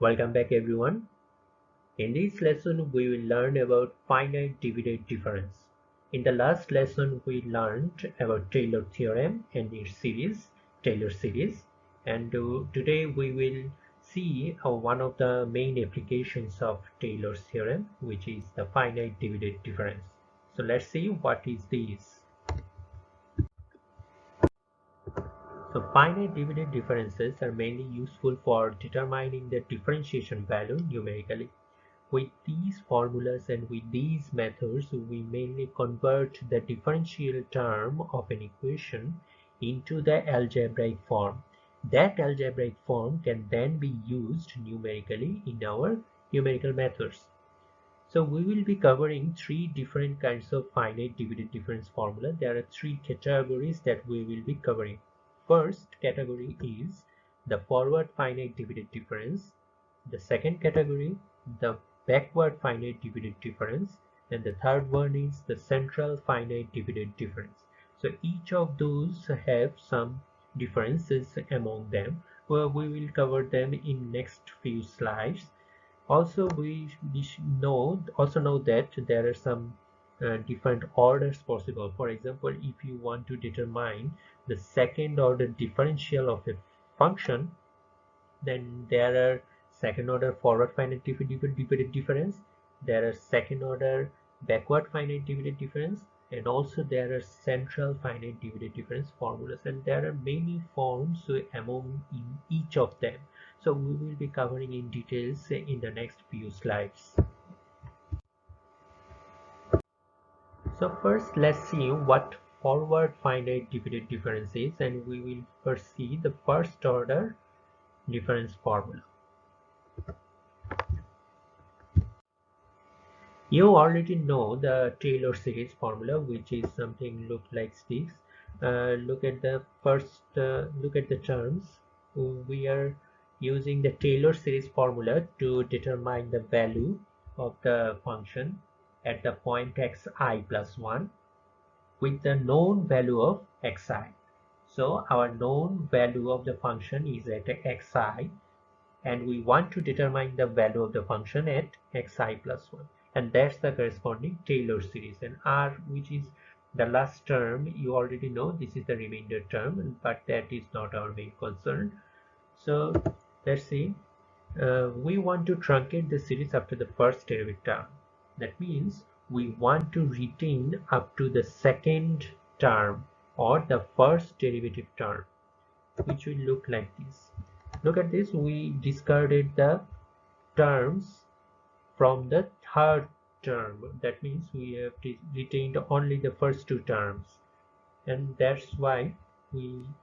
Welcome back everyone. In this lesson we will learn about finite dividend difference. In the last lesson we learned about Taylor theorem and its series, Taylor series, and today we will see one of the main applications of Taylor's theorem, which is the finite dividend difference. So let's see what is this. So finite dividend differences are mainly useful for determining the differentiation value numerically. With these formulas and with these methods, we mainly convert the differential term of an equation into the algebraic form. That algebraic form can then be used numerically in our numerical methods. So we will be covering three different kinds of finite dividend difference formula. There are three categories that we will be covering. First category is the forward finite dividend difference. The second category, the backward finite dividend difference, and the third one is the central finite dividend difference. So each of those have some differences among them. Well, we will cover them in next few slides. Also we know that there are some different orders possible. For example, if you want to determine the second order differential of a function, then there are second order forward finite dividend difference, there are second order backward finite dividend difference, and also there are central finite dividend difference formulas, and there are many forms among in each of them. So we will be covering in details in the next few slides. So first let's see what forward finite dividend difference is, and we will first see the first order difference formula. You already know the Taylor series formula, which is something look like this. Look at the first, look at the terms. We are using the Taylor series formula to determine the value of the function at the point xi plus 1 with the known value of xi. So our known value of the function is at xi, and we want to determine the value of the function at xi plus 1, and that's the corresponding Taylor series. And R, which is the last term, you already know this is the remainder term, but that is not our main concern. So let's see, we want to truncate the series after the first derivative term. That means we want to retain up to the second term or the first derivative term, which will look like this. Look at this, we discarded the terms from the third term. That means we have retained only the first two terms, and that's why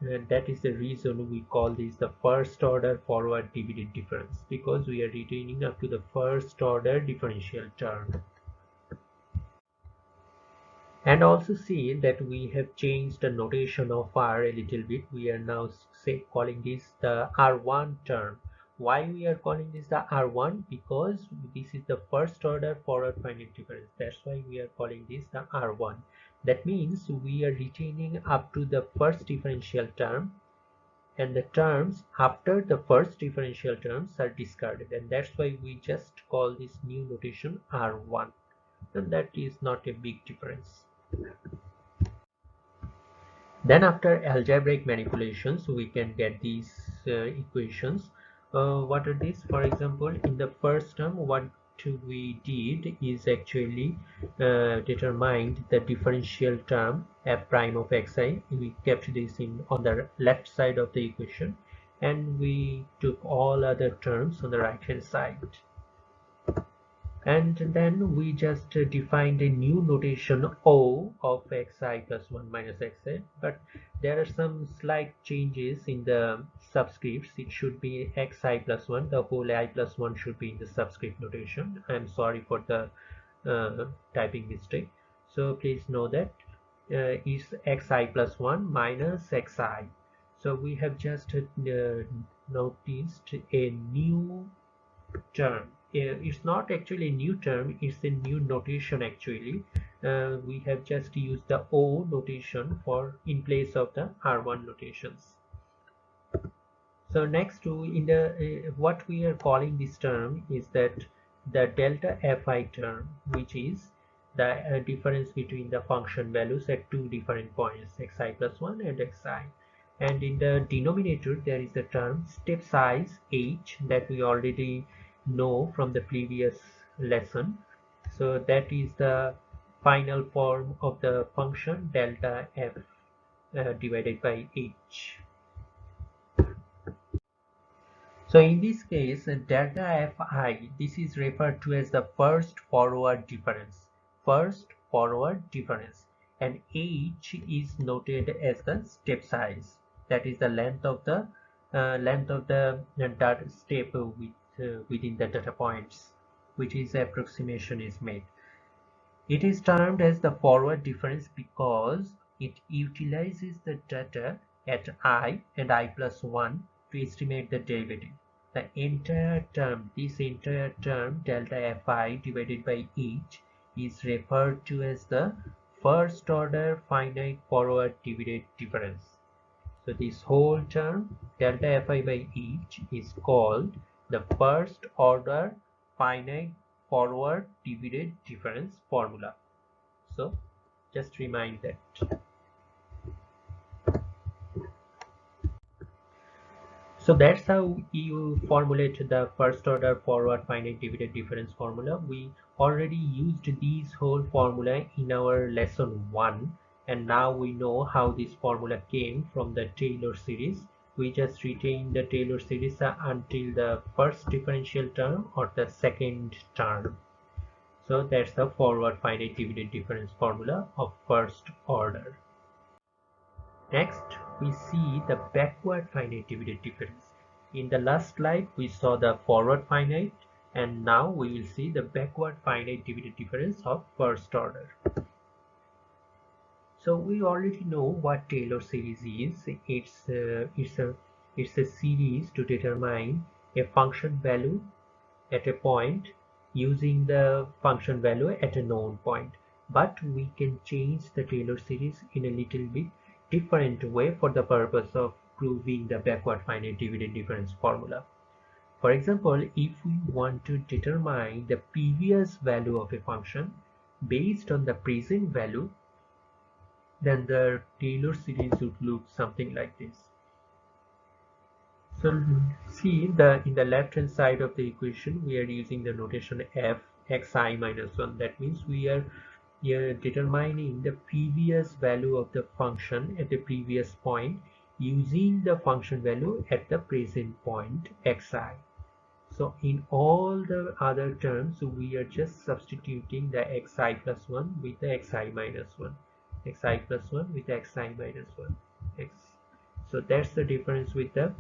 that is the reason we call this the first order forward dividend difference, because we are retaining up to the first order differential term. And also see that we have changed the notation of R a little bit. We are now calling this the R1 term. Why we are calling this the R1? Because this is the first order forward finite difference. That's why we are calling this the R1. That means we are retaining up to the first differential term, and the terms after the first differential terms are discarded, and that's why we just call this new notation R1, and that is not a big difference. Then after algebraic manipulations we can get these equations. What are these? For example, in the first term, what we did is actually determined the differential term f prime of xi. We kept this on the left side of the equation, and we took all other terms on the right hand side. And then we just defined a new notation O of xi plus 1 minus xi, but there are some slight changes in the subscripts. It should be xi plus 1, the whole I plus 1 should be in the subscript notation. I'm sorry for the typing mistake. So please know that is xi plus 1 minus xi. So we have just noticed a new term. It's not actually a new term, it's a new notation actually. We have just used the O notation in place of the R1 notations. So next to in the what we are calling this term is that the delta fi term, which is the difference between the function values at two different points, xi plus 1 and xi. And in the denominator there is the term step size h that we already know from the previous lesson. So that is the final form of the function delta f divided by h. So in this case, delta fi, this is referred to as the first forward difference. First forward difference. And h is noted as the step size. That is the length of the data step within the data points, which is approximation is made. It is termed as the forward difference because it utilizes the data at I and I plus 1 to estimate the derivative. The entire term, this entire term delta fi divided by h is referred to as the first order finite forward divided difference. So this whole term delta fi by h is called the first order finite forward divided difference formula. So just remind that. So that's how you formulate the first order forward finite divided difference formula. We already used these whole formula in our lesson 1, and now we know how this formula came from the Taylor series. We just retain the Taylor series until the first differential term or the second term. So that's the forward finite divided difference formula of first order. Next, we see the backward finite divided difference. In the last slide, we saw the forward finite, and now we will see the backward finite divided difference of first order. So we already know what Taylor series is. It's a series to determine a function value at a point using the function value at a known point. But we can change the Taylor series in a little bit different way for the purpose of proving the backward finite divided difference formula. For example, if we want to determine the previous value of a function based on the present value, then the Taylor series would look something like this. So see in the left hand side of the equation we are using the notation f xi minus 1. That means we are determining the previous value of the function at the previous point using the function value at the present point xi. So in all the other terms we are just substituting the xi plus 1 with the xi minus 1, xi plus 1 with xi minus 1 x. So that's the difference with the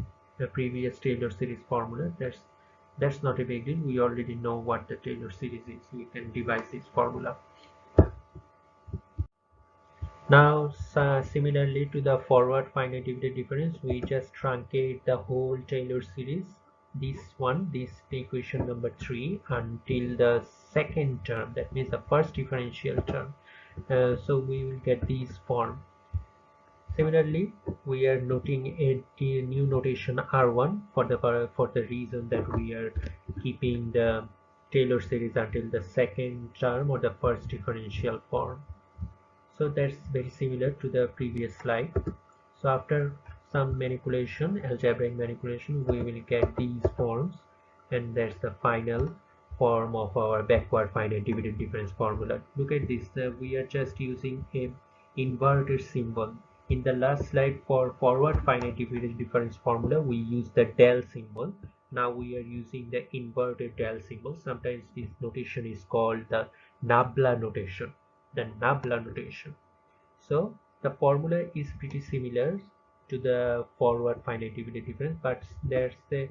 previous Taylor series formula. That's not a big deal. We already know what the Taylor series is. We can devise this formula. Now similarly to the forward finite divided difference, we just truncate the whole Taylor series, this equation number 3, until the second term, that means the first differential term. So we will get this form. Similarly, we are noting a new notation R1 for the reason that we are keeping the Taylor series until the second term or the first differential form. So that's very similar to the previous slide. So after some manipulation, algebraic manipulation, we will get these forms, and that's the final form of our backward finite divided difference formula. Look at this, we are just using a inverted symbol. In the last slide for forward finite divided difference formula we use the del symbol. Now we are using the inverted del symbol. Sometimes this notation is called the nabla notation. So the formula is pretty similar to the forward finite divided difference, but there's a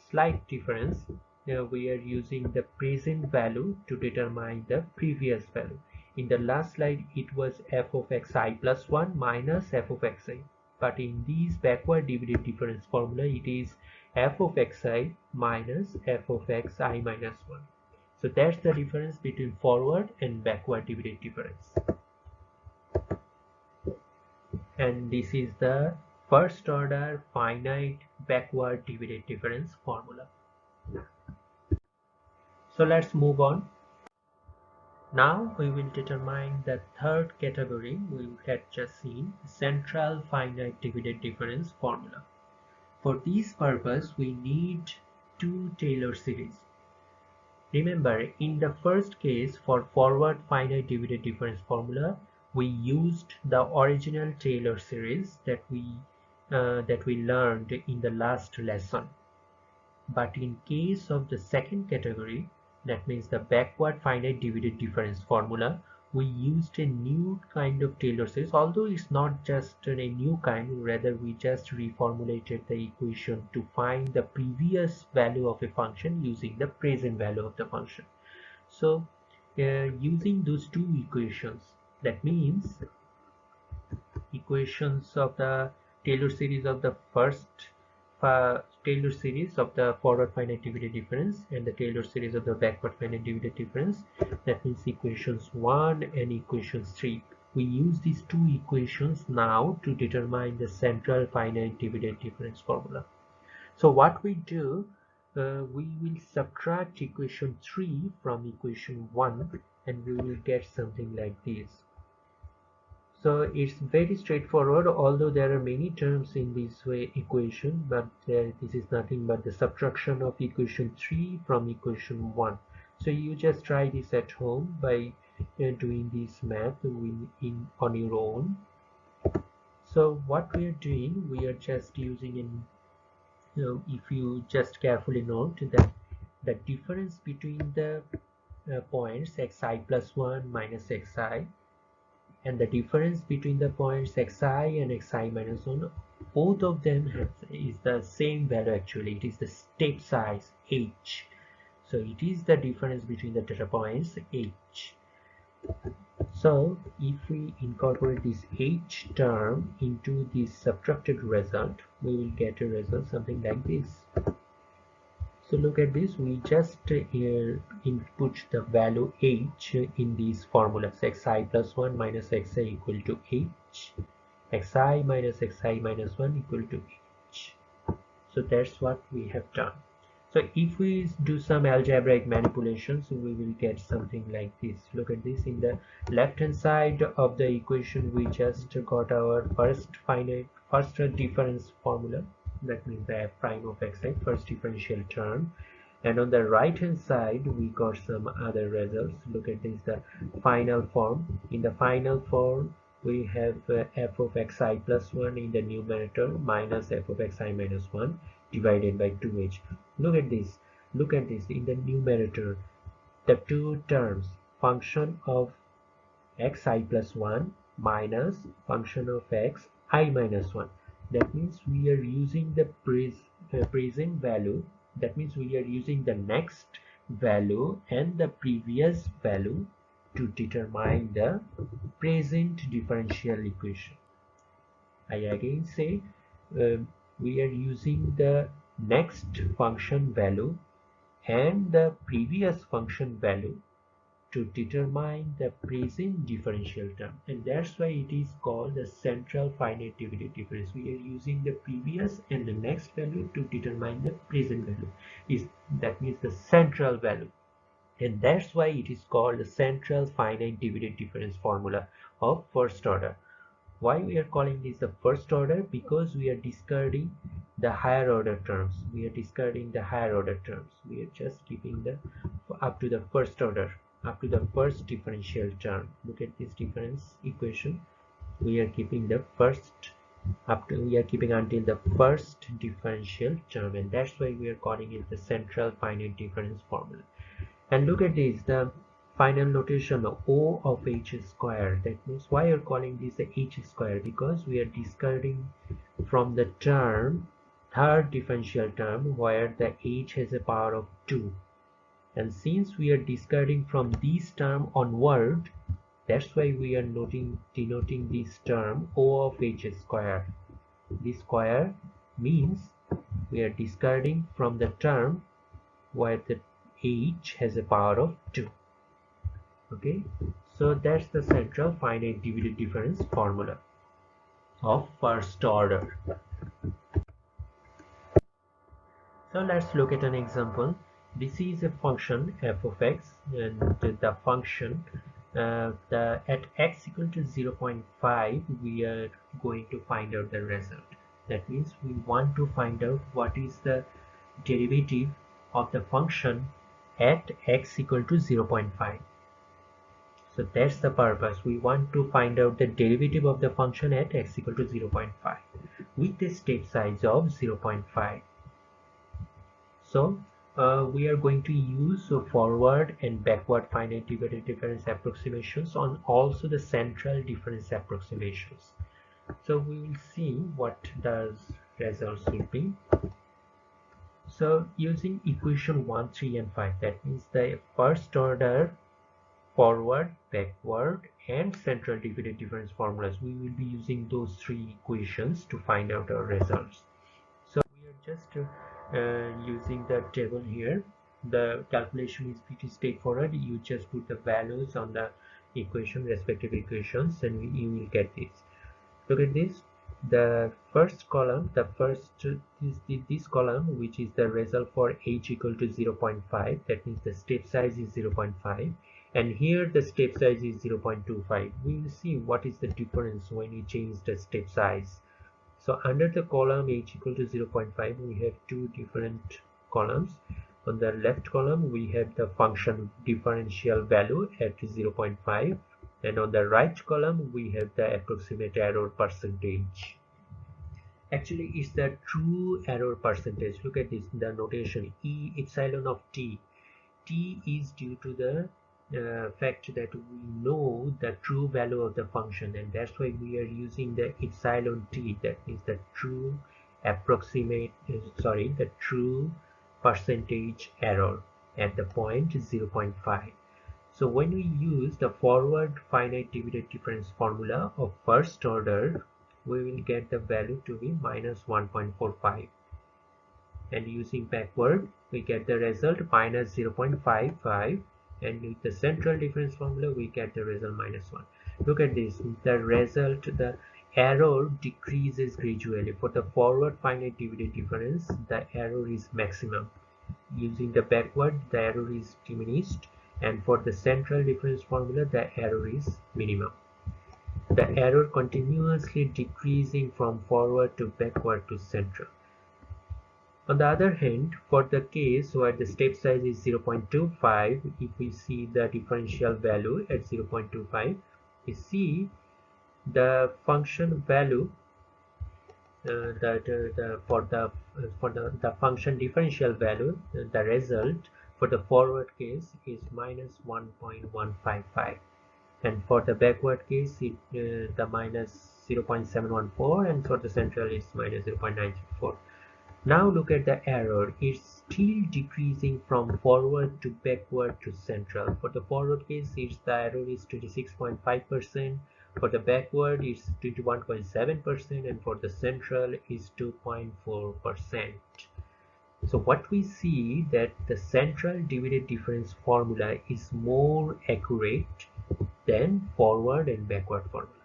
slight difference. Now we are using the present value to determine the previous value. In the last slide it was f of xi plus 1 minus f of xi, but in this backward divided difference formula it is f of xi minus f of xi minus 1. So that's the difference between forward and backward divided difference. And this is the first order finite backward divided difference formula. So let's move on. Now we will determine the third category we had just seen, central finite divided difference formula. For this purpose, we need two Taylor series. Remember, in the first case, for forward finite divided difference formula, we used the original Taylor series that we learned in the last lesson. But in case of the second category, that means the backward finite divided difference formula, we used a new kind of Taylor series, although it's not just a new kind, rather we just reformulated the equation to find the previous value of a function using the present value of the function. So using those two equations, that means equations of the Taylor series of the first Taylor series of the forward finite divided difference and the Taylor series of the backward finite divided difference, that means equations 1 and equations 3. We use these two equations now to determine the central finite divided difference formula. So what we do, we will subtract equation 3 from equation 1 and we will get something like this. So it's very straightforward, although there are many terms in this equation, but this is nothing but the subtraction of equation 3 from equation 1. So you just try this at home by doing this math on your own. So what we are doing, we are just using if you just carefully note that the difference between the points xi plus 1 minus xi and the difference between the points xi and xi minus 1, both of them is the same value. Actually, it is the step size h. So it is the difference between the data points h. So if we incorporate this h term into this subtracted result, we will get a result something like this. So look at this, we just input the value h in these formulas, xi plus 1 minus xi equal to h, xi minus xi minus 1 equal to h. So that's what we have done. So if we do some algebraic manipulations, we will get something like this. Look at this, in the left hand side of the equation we just got our first difference formula, that means the f prime of xi, first differential term, and on the right hand side we got some other results. Look at this, the final form. In the final form we have f of xi plus 1 in the numerator minus f of xi minus 1 divided by 2h. Look at this, in the numerator, the two terms, function of xi plus 1 minus function of xi minus 1. That means we are using the present value, that means we are using the next value and the previous value to determine the present differential equation. I again say we are using the next function value and the previous function value to determine the present differential term, and that's why it is called the central finite divided difference. We are using the previous and the next value to determine the present value, that means the central value, and that's why it is called the central finite divided difference formula of first order. Why we are calling this the first order? Because we are discarding the higher order terms. We are just keeping the up to the first order, up to the first differential term. Look at this difference equation. We are keeping the first until the first differential term, and that's why we are calling it the central finite difference formula. And look at this, the final notation of O of h square. That means why you're calling this the h square? Because we are discarding from the term, third differential term, where the h has a power of 2. And since we are discarding from this term onward, that's why we are denoting this term O of h square. This square means we are discarding from the term where the h has a power of 2. Okay, so that's the central finite divided difference formula of first order. So let's look at an example. This is a function f of x, and the function at x equal to 0.5 we are going to find out the result. That means we want to find out what is the derivative of the function at x equal to 0.5. So that's the purpose. We want to find out the derivative of the function at x equal to 0.5 with a step size of 0.5. So we are going to use forward and backward finite difference approximations on also the central difference approximations. So we will see what the results will be. So using equation 1, 3 and 5, that means the first order forward, backward and central difference formulas, we will be using those three equations to find out our results. So we are just using the table here. The calculation is pretty straightforward. You just put the values on the equation, respective equations, and you will get this. Look at this. The first column, this column, which is the result for h equal to 0.5. That means the step size is 0.5, and here the step size is 0.25. We will see what is the difference when you change the step size. So under the column h equal to 0.5, we have two different columns. On the left column, we have the function differential value at 0.5, and on the right column, we have the approximate error percentage. Actually, it's the true error percentage. Look at this, the notation E epsilon of t. T is due to the fact that we know the true value of the function, and that's why we are using the epsilon t, that is the true the true percentage error at the point 0.5. So when we use the forward finite divided difference formula of first order, we will get the value to be minus 1.45, and using backward we get the result minus 0.55, and with the central difference formula we get the result minus 1. Look at this, the result, the error decreases gradually. For the forward finite divided difference, the error is maximum. Using the backward, the error is diminished, and for the central difference formula, the error is minimum. The error continuously decreasing from forward to backward to central. On the other hand, for the case where the step size is 0.25, if we see the differential value at 0.25, we see the function value the function differential value, the result for the forward case is minus 1.155, and for the backward case the minus 0.714, and for the central is minus 0.964. Now look at the error. It's still decreasing from forward to backward to central. For the forward case, the error is 26.5%. For the backward, it's 21.7%, and for the central is 2.4%. So what we see that the central divided difference formula is more accurate than forward and backward formula.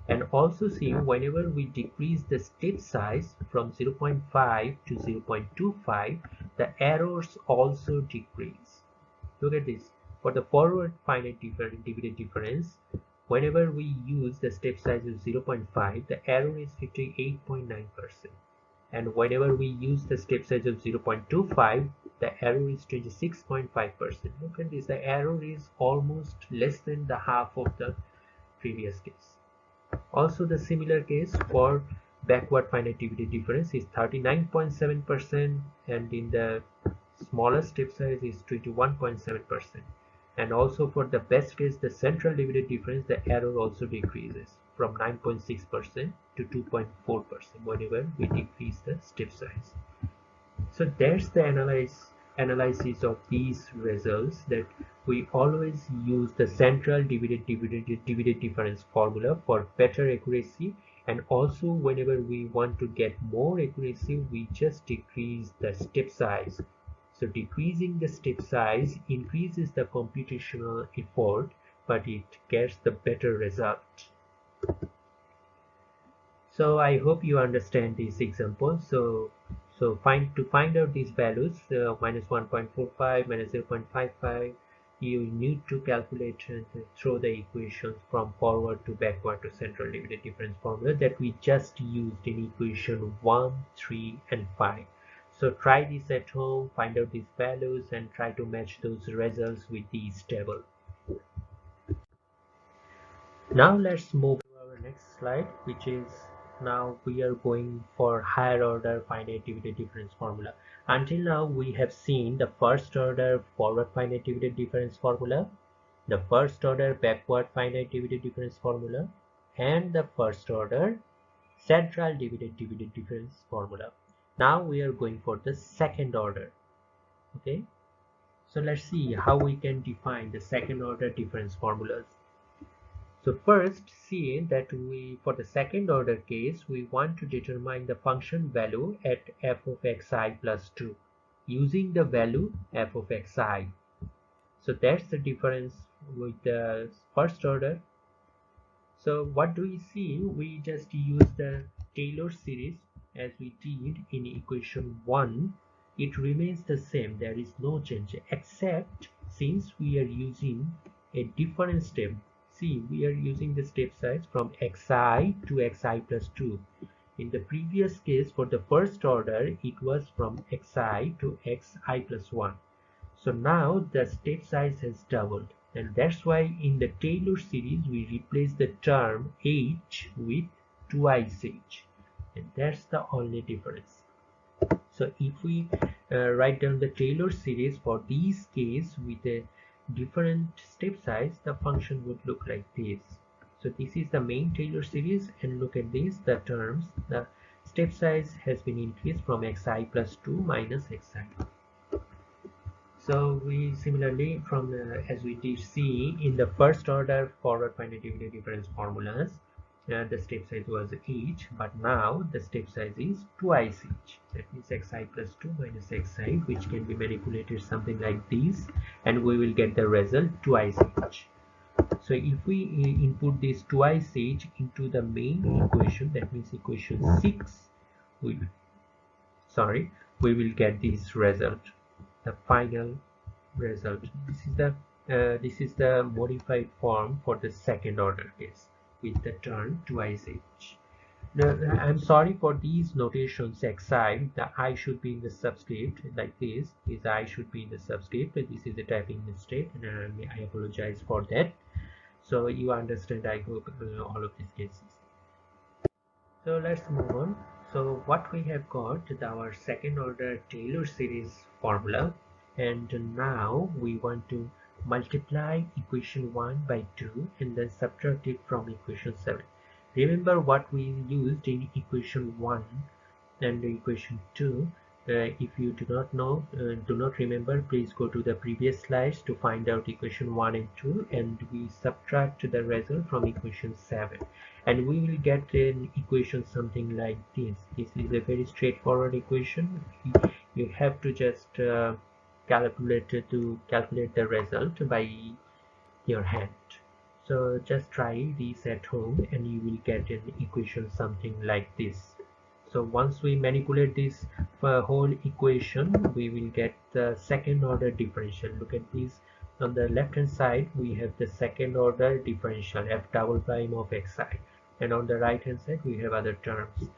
And also see, whenever we decrease the step size from 0.5 to 0.25, the errors also decrease. Look at this. For the forward finite divided difference, whenever we use the step size of 0.5, the error is 58.9%. And whenever we use the step size of 0.25, the error is 26.5%. Look at this, the error is almost less than the half of the previous case. Also, the similar case for backward finite divided difference is 39.7%, and in the smallest step size is 21.7%. And also for the best case, the central divided difference, the error also decreases from 9.6% to 2.4% whenever we decrease the step size. So that's the analysis of these results, that we always use the central divided difference formula for better accuracy, and also whenever we want to get more accuracy, we just decrease the step size. So decreasing the step size increases the computational effort, but it gets the better result. So I hope you understand this example. So So to find out these values, minus 1.45, minus 0.55, you need to calculate and throw the equations from forward to backward to central dividend difference formula that we just used in equation 1, 3 and 5. So try this at home, find out these values and try to match those results with these tables. Now let's move to our next slide, which is now we are going for higher order finite dividend difference formula. Until now we have seen the first order forward finite dividend difference formula, the first order backward finite dividend difference formula, and the first order central dividend difference formula. Now we are going for the second order. Okay, so let's see how we can define the second order difference formulas. So first see that for the second order case, we want to determine the function value at f of xi plus 2 using the value f of xi. So that's the difference with the first order. So what do we see? We just use the Taylor series as we did in equation 1. It remains the same. There is no change, except since we are using a different step. See, we are using the step size from xi to xi plus 2. In the previous case, for the first order, it was from xi to xi plus 1. So now the step size has doubled, and that's why in the Taylor series we replace the term h with twice h, and that's the only difference. So if we write down the Taylor series for these case with a different step size, the function would look like this. So this is the main Taylor series, and look at this, the terms, the step size has been increased from xi plus 2 minus xi. So we similarly from as we did see in the first order forward finite dividend difference formulas, the step size was h, but now the step size is twice h. That means xi plus 2 minus xi, which can be manipulated something like this, and we will get the result twice h. So if we input this twice h into the main equation, that means equation 6, we will get this result, the final result. This is the modified form for the second order case with the term twice h. Now, I'm sorry for these notations xi. The I should be in the subscript like this. This I should be in the subscript. This is a typing mistake, and I apologize for that. So you understand, I hope, all of these cases. So let's move on. So what we have got is our second order Taylor series formula, and now we want to multiply equation 1 by 2 and then subtract it from equation 7. Remember what we used in equation 1 and equation 2. If you do not remember, please go to the previous slides to find out equation 1 and 2, and we subtract the result from equation 7, and we will get an equation something like this. This is a very straightforward equation. You have to just calculate the result by your hand. So just try these at home and you will get an equation something like this. So once we manipulate this whole equation, we will get the second order differential. Look at this. On the left hand side, we have the second order differential f double prime of xi, and on the right hand side we have other terms.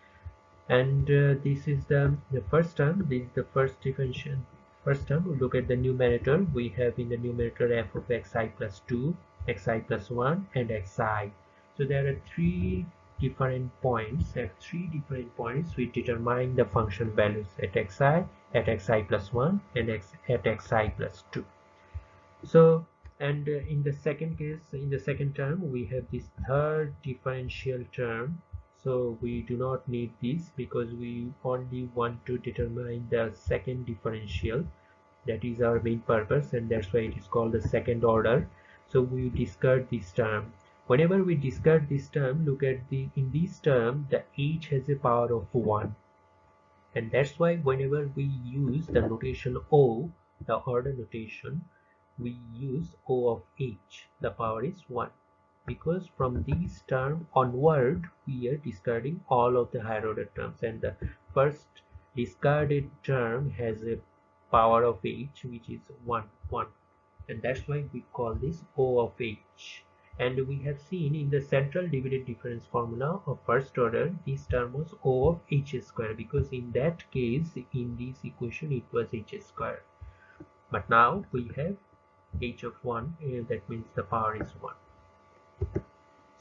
And this is the first term. This is the first differential. First term, look at the numerator. We have in the numerator f of xi plus 2, xi plus 1 and xi. So there are three different points. At three different points we determine the function values at xi plus 1 and at xi plus 2. So, and in the second case, in the second term, we have this third differential term. So we do not need this because we only want to determine the second differential. That is our main purpose, and that's why it is called the second order. So we discard this term. Whenever we discard this term, look at in this term the h has a power of 1, and that's why whenever we use the notation O, the order notation, we use O of h, the power is 1, because from this term onward we are discarding all of the higher order terms, and the first discarded term has a power of h which is 1, 1, and that's why we call this O of h. And we have seen in the central dividend difference formula of first order, this term was O of h square, because in that case, in this equation, it was h square. But now we have h of 1, that means the power is 1.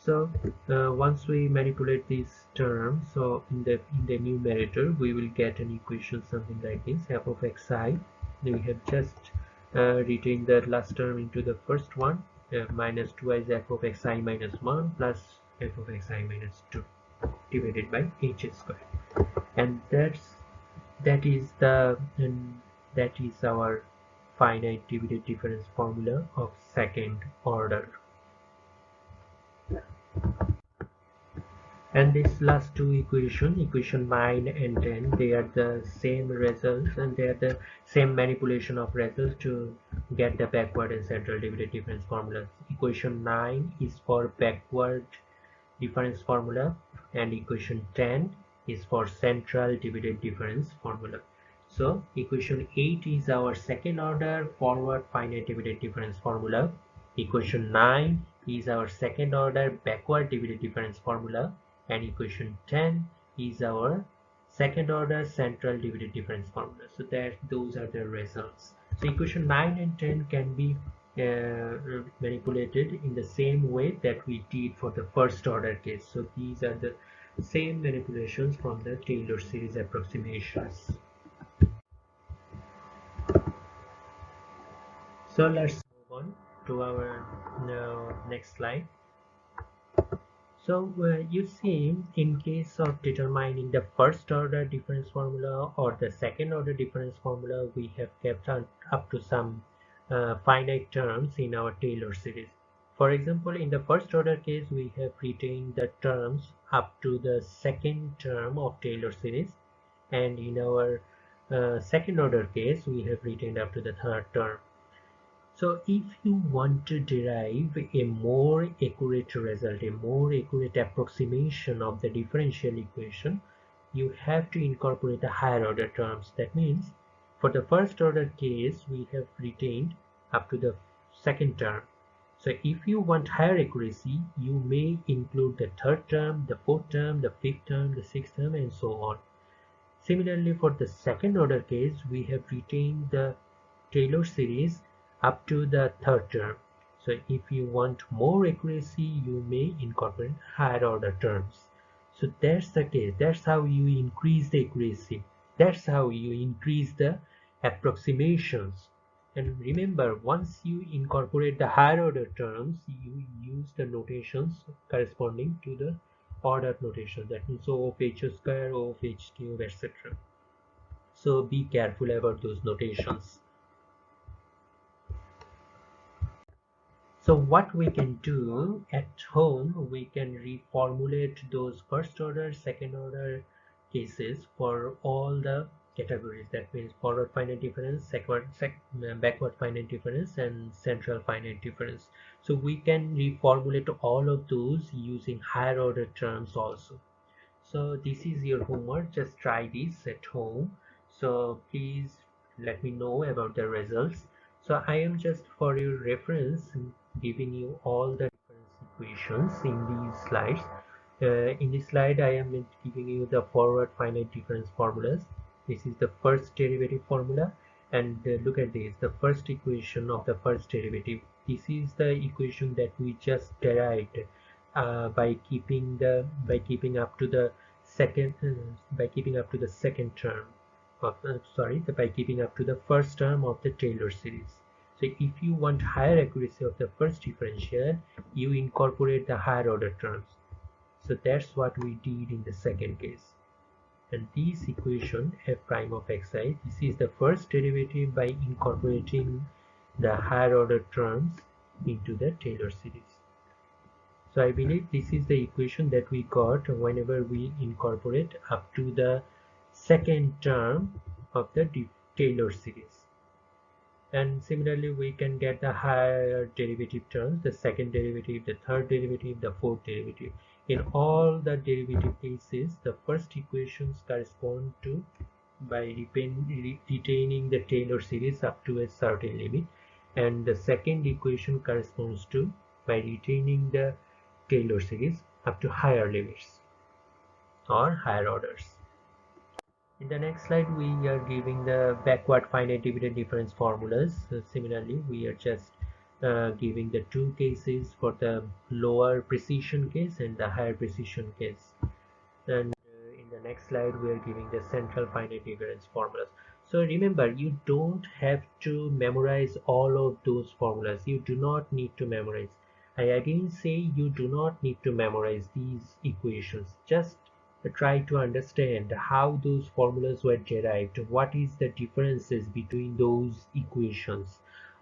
So once we manipulate this term, so in the numerator, we will get an equation something like this: f of xi. We have just retained the last term into the first one, minus 2 is f of xi minus 1 plus f of xi minus 2 divided by h square, and that is the that is our finite dividend difference formula of second order. And these last two equation 9 and 10, they are the same results, and they are the same manipulation of results to get the backward and central dividend difference formulas. Equation 9 is for backward difference formula, and equation 10 is for central dividend difference formula. So equation 8 is our second order forward finite dividend difference formula. Equation 9 is our second order backward dividend difference formula, and equation 10 is our second order central dividend difference formula. So that those are the results. So equation 9 and 10 can be manipulated in the same way that we did for the first order case. So these are the same manipulations from the Taylor series approximations. So let's move on to our next slide. So you see, in case of determining the first order difference formula or the second order difference formula, we have kept on up to some finite terms in our Taylor series. For example, in the first order case, we have retained the terms up to the second term of Taylor series, and in our second order case, we have retained up to the third term. So if you want to derive a more accurate result, a more accurate approximation of the differential equation, you have to incorporate the higher order terms. That means for the first order case, we have retained up to the second term. So if you want higher accuracy, you may include the third term, the fourth term, the fifth term, the sixth term, and so on. Similarly, for the second order case, we have retained the Taylor series up to the third term. So if you want more accuracy, you may incorporate higher order terms. So that's the case. That's how you increase the accuracy. That's how you increase the approximations. And remember, once you incorporate the higher order terms, you use the notations corresponding to the order notation. That means O of h square, O of h cube, etc. So be careful about those notations. So what we can do at home, we can reformulate those first order, second order cases for all the categories. That means forward finite difference, backward finite difference, and central finite difference. So we can reformulate all of those using higher order terms also. So this is your homework. Just try this at home. So please let me know about the results. So I am just for your reference giving you all the difference equations in these slides. In this slide, I am giving you the forward finite difference formulas. This is the first derivative formula, and look at this, the first equation of the first derivative. This is the equation that we just derived by keeping up to the second term of by keeping up to the first term of the Taylor series. So if you want higher accuracy of the first differential, you incorporate the higher order terms. So that's what we did in the second case. And this equation f prime of xi, this is the first derivative by incorporating the higher order terms into the Taylor series. So I believe this is the equation that we got whenever we incorporate up to the second term of the Taylor series. And similarly, we can get the higher derivative terms, the second derivative, the third derivative, the fourth derivative. In all the derivative cases, the first equations correspond to by retaining the Taylor series up to a certain limit, and the second equation corresponds to by retaining the Taylor series up to higher limits or higher orders. In the next slide, we are giving the backward finite dividend difference formulas. Similarly, we are just giving the two cases for the lower precision case and the higher precision case. And in the next slide, we are giving the central finite difference formulas. So remember, you don't have to memorize all of those formulas. You do not need to memorize. I again say you do not need to memorize these equations. Just try to understand how those formulas were derived, what is the differences between those equations,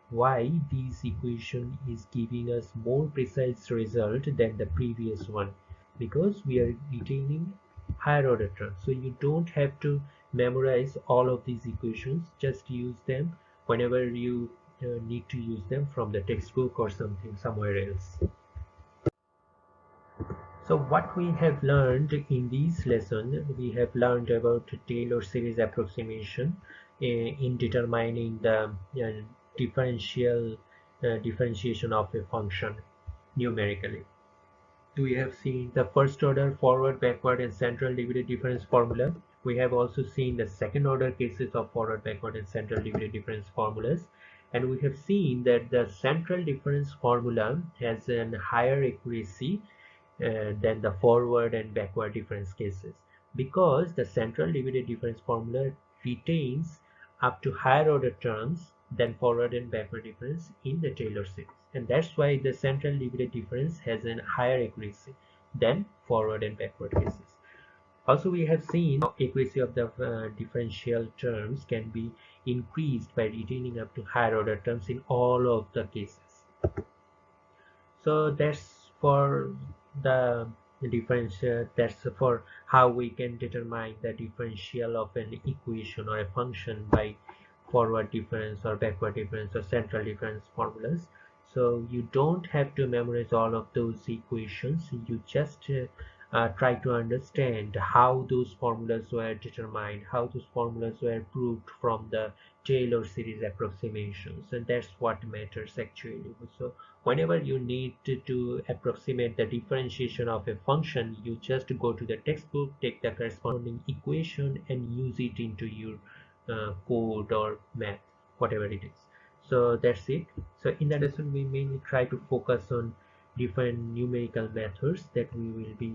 why this equation is giving us more precise result than the previous one, because we are retaining higher order terms. So you don't have to memorize all of these equations, just use them whenever you need to use them from the textbook or something somewhere else. So what we have learned in this lesson, we have learned about Taylor series approximation in determining the differential differentiation of a function numerically. We have seen the first order forward, backward and central dividend difference formula. We have also seen the second order cases of forward, backward and central dividend difference formulas. And we have seen that the central difference formula has a higher accuracy than the forward and backward difference cases, because the central dividend difference formula retains up to higher order terms than forward and backward difference in the Taylor series, and that's why the central dividend difference has a higher accuracy than forward and backward cases. Also, we have seen accuracy of the differential terms can be increased by retaining up to higher order terms in all of the cases. So that's for the differential, that's for how we can determine the differential of an equation or a function by forward difference or backward difference or central difference formulas. So you don't have to memorize all of those equations, you just try to understand how those formulas were determined, how those formulas were proved from the Taylor series approximations, and that's what matters actually. So whenever you need to approximate the differentiation of a function, you just go to the textbook, take the corresponding equation and use it into your code or math, whatever it is. So that's it. So in that lesson, we mainly try to focus on different numerical methods that we will be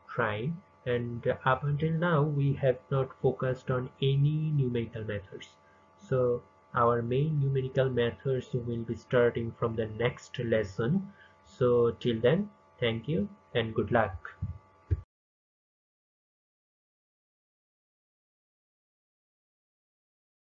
trying, and up until now we have not focused on any numerical methods. So our main numerical methods will be starting from the next lesson. So till then, thank you and good luck.